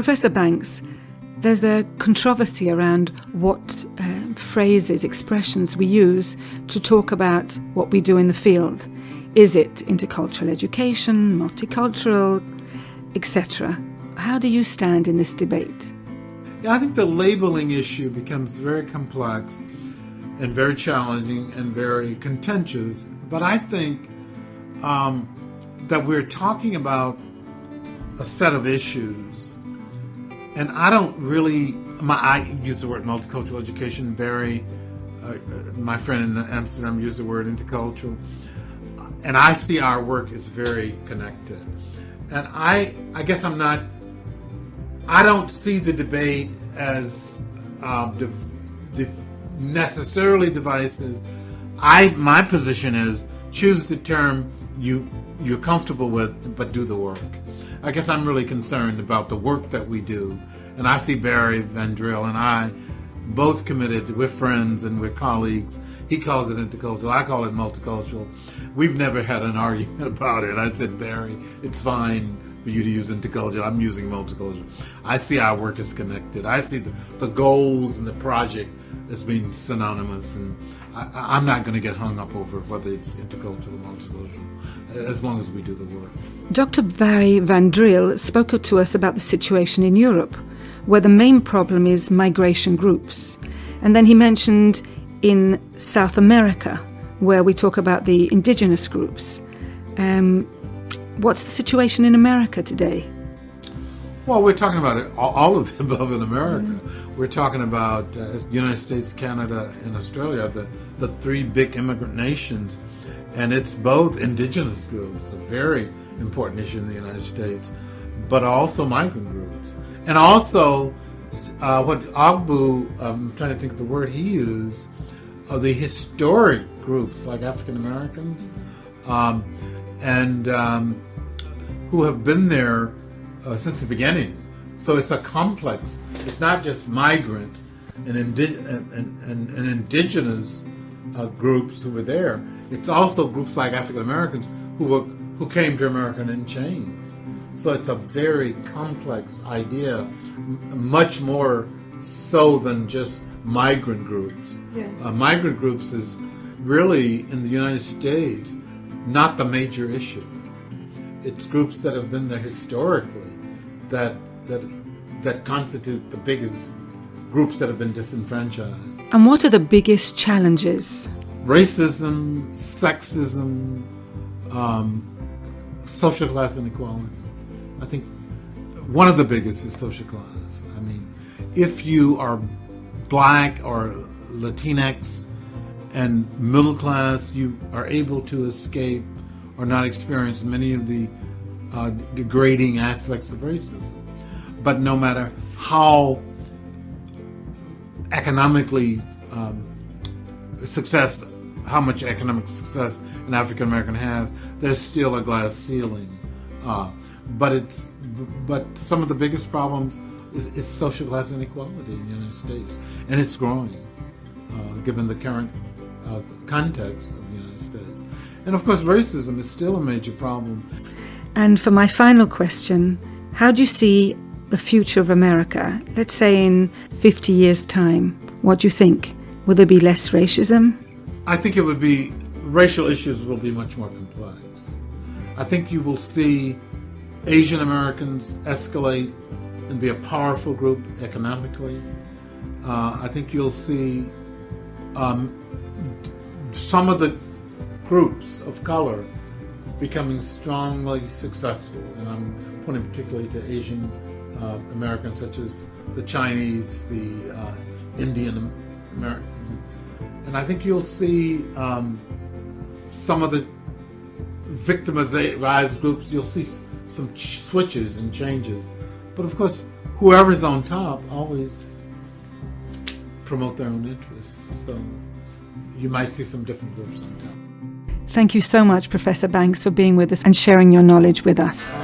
Professor Banks, there's a controversy around what phrases, expressions we use to talk about what we do in the field. Is it intercultural education, multicultural, etc.? How do you stand in this debate? Yeah, I think the labeling issue becomes very complex and very challenging and very contentious. But I think that we're talking about a set of issues. And I don't really, I use the word multicultural education. Barry, my friend in Amsterdam, used the word intercultural. And I see our work as very connected. And I guess I don't see the debate as necessarily divisive. My position is choose the term you're comfortable with, but do the work. I guess I'm really concerned about the work that we do. And I see Barry Van Driel and I both committed. We're friends and we're colleagues. He calls it intercultural. I call it multicultural. We've never had an argument about it. I said, Barry, it's fine for you to use intercultural. I'm using multicultural. I see our work as connected. I see the goals and the project as being synonymous. And I'm not going to get hung up over whether it's intercultural or multicultural, as long as we do the work. Dr. Barry Van Driel spoke to us about the situation in Europe, where the main problem is migration groups. And then he mentioned in South America, where we talk about the indigenous groups. What's the situation in America today? Well, we're talking about it, all of the above in America. We're talking about the United States, Canada, and Australia, the three big immigrant nations. And it's both indigenous groups, a very important issue in the United States, but also migrant groups. And also, what Ogbu, I'm trying to think of the word he used, the historic groups like African Americans, and who have been there since the beginning. So it's a complex. It's not just migrants and indigenous groups who were there. It's also groups like African Americans who came to America in chains. So it's a very complex idea, much more so than just migrant groups. Yes. Migrant groups is really, in the United States, not the major issue. It's groups that have been there historically that constitute the biggest groups that have been disenfranchised. And what are the biggest challenges? Racism, sexism, social class inequality. I think one of the biggest is social class. I mean, if you are Black or Latinx and middle class, you are able to escape or not experience many of the degrading aspects of racism. But no matter how economically how much economic success an African American has, there's still a glass ceiling. But some of the biggest problems is social class inequality in the United States, and it's growing, given the current context of the United States. And of course, racism is still a major problem. And for my final question, how do you see the future of America? Let's say in 50 years' time, what do you think? Will there be less racism? I think racial issues will be much more complex. I think you will see Asian Americans escalate and be a powerful group economically. I think you'll see some of the groups of color becoming strongly successful, and I'm pointing particularly to Asian Americans, such as the Chinese, the Indian American. And I think you'll see some of the victimized groups, you'll see some switches and changes. But of course, whoever's on top always promote their own interests. So you might see some different groups on top. Thank you so much, Professor Banks, for being with us and sharing your knowledge with us.